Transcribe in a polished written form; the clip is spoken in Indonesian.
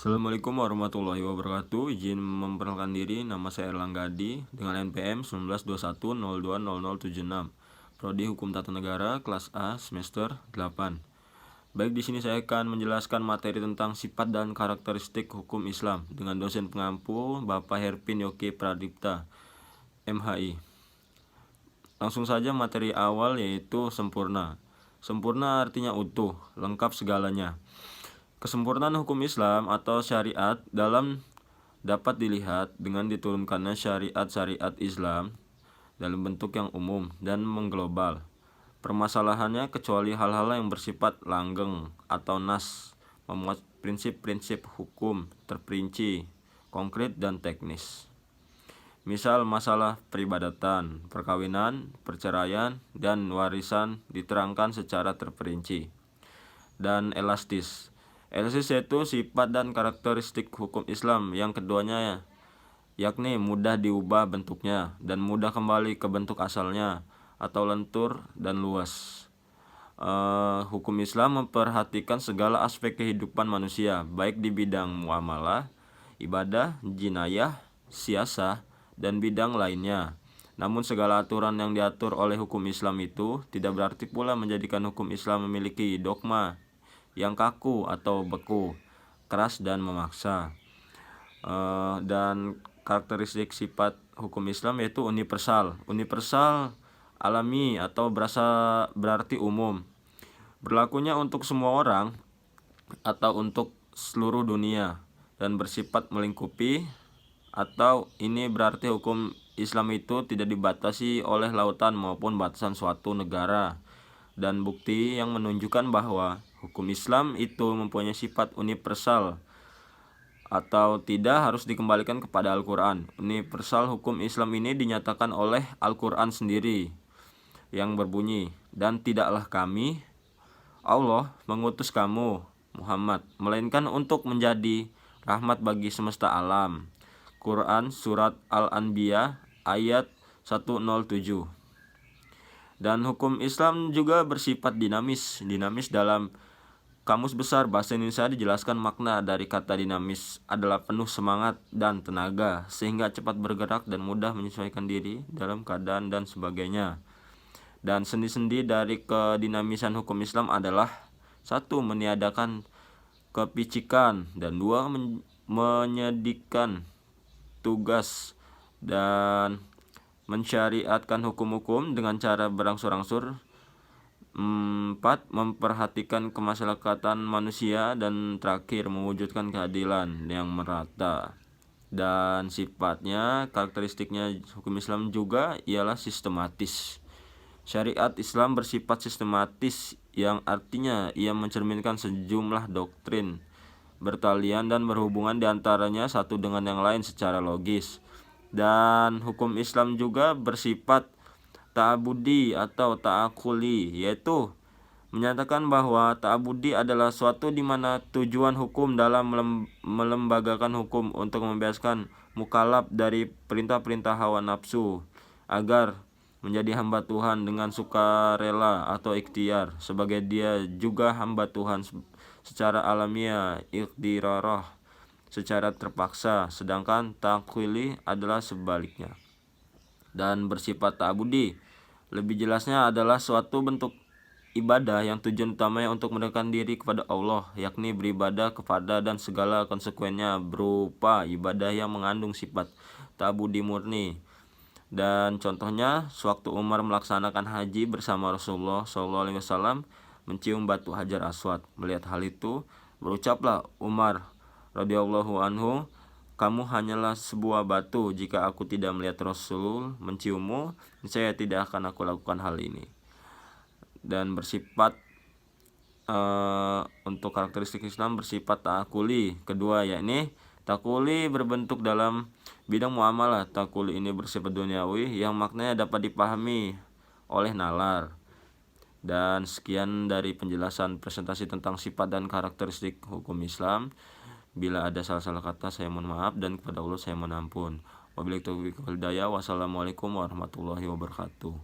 Assalamualaikum warahmatullahi wabarakatuh. Izin memperkenalkan diri, nama saya Erlangga Adi dengan NPM 1921020076. Prodi Hukum Tata Negara kelas A semester 8. Baik, di sini saya akan menjelaskan materi tentang sifat dan karakteristik hukum Islam dengan dosen pengampu Bapak Herpin Yoki Pradipta, MHI. Langsung saja materi awal, yaitu sempurna. Sempurna artinya utuh, lengkap segalanya. Kesempurnaan hukum Islam atau syariat dapat dilihat dengan diturunkannya syariat-syariat Islam dalam bentuk yang umum dan mengglobal. Permasalahannya, kecuali hal-hal yang bersifat langgeng atau nas, memuat prinsip-prinsip hukum terperinci, konkret dan teknis. Misal masalah peribadatan, perkawinan, perceraian, dan warisan diterangkan secara terperinci. Dan elastis. Elastis yaitu sifat dan karakteristik hukum Islam yang keduanya, yakni mudah diubah bentuknya dan mudah kembali ke bentuk asalnya atau lentur dan luas. Hukum Islam memperhatikan segala aspek kehidupan manusia, baik di bidang muamalah, ibadah, jinayah, siasah, dan bidang lainnya. Namun segala aturan yang diatur oleh hukum Islam itu tidak berarti pula menjadikan hukum Islam memiliki dogma yang kaku atau beku, keras dan memaksa. Dan karakteristik sifat hukum Islam yaitu universal. Universal alami atau berarti umum, berlakunya untuk semua orang atau untuk seluruh dunia, dan bersifat melingkupi, atau ini berarti hukum Islam itu tidak dibatasi oleh lautan maupun batasan suatu negara. Dan bukti yang menunjukkan bahwa hukum Islam itu mempunyai sifat universal atau tidak harus dikembalikan kepada Al-Quran. Universal hukum Islam ini dinyatakan oleh Al-Quran sendiri yang berbunyi, "Dan tidaklah kami, Allah, mengutus kamu, Muhammad, melainkan untuk menjadi rahmat bagi semesta alam." Quran Surat Al-Anbiya ayat 107. Dan hukum Islam juga bersifat dinamis. Dinamis dalam Kamus Besar Bahasa Indonesia dijelaskan makna dari kata dinamis adalah penuh semangat dan tenaga, sehingga cepat bergerak dan mudah menyesuaikan diri dalam keadaan dan sebagainya. Dan sendi-sendi dari kedinamisan hukum Islam adalah: 1. Meniadakan kepicikan, dan 2. Menyedikan tugas dan mensyariatkan hukum-hukum dengan cara berangsur-angsur. 4. Memperhatikan kemasyarakatan manusia, dan terakhir mewujudkan keadilan yang merata. Dan sifatnya, karakteristiknya hukum Islam juga ialah sistematis. Syariat Islam bersifat sistematis, yang artinya ia mencerminkan sejumlah doktrin bertalian dan berhubungan diantaranya satu dengan yang lain secara logis. Dan hukum Islam juga bersifat ta'abudi atau ta'akuli, yaitu menyatakan bahwa ta'abudi adalah suatu di mana tujuan hukum dalam melembagakan hukum untuk membebaskan mukallaf dari perintah-perintah hawa nafsu agar menjadi hamba Tuhan dengan sukarela atau ikhtiar, sebagai dia juga hamba Tuhan secara alamiah, ikhtirarah, secara terpaksa, sedangkan takwili adalah sebaliknya. Dan bersifat ta'abudi, lebih jelasnya adalah suatu bentuk ibadah yang tujuan utamanya untuk mendekatkan diri kepada Allah, yakni beribadah kepada dan segala konsekuensinya berupa ibadah yang mengandung sifat ta'abudi murni. Dan contohnya, sewaktu Umar melaksanakan haji bersama Rasulullah SAW mencium batu Hajar Aswad. Melihat hal itu, berucaplah Umar radhiyallahu anhu, "Kamu hanyalah sebuah batu. Jika aku tidak melihat Rasul menciummu, saya tidak akan aku lakukan hal ini." Dan bersifat untuk karakteristik Islam bersifat ta'akuli. Kedua, yakni ta'akuli berbentuk dalam bidang muamalah. Ta'akuli ini bersifat duniawi yang maknanya dapat dipahami oleh nalar. Dan sekian dari penjelasan presentasi tentang sifat dan karakteristik hukum Islam. Bila ada salah-salah kata, saya mohon maaf, dan kepada Allah saya mohon ampun. Wabillahi taufiq wal hidayah. Wassalamualaikum warahmatullahi wabarakatuh.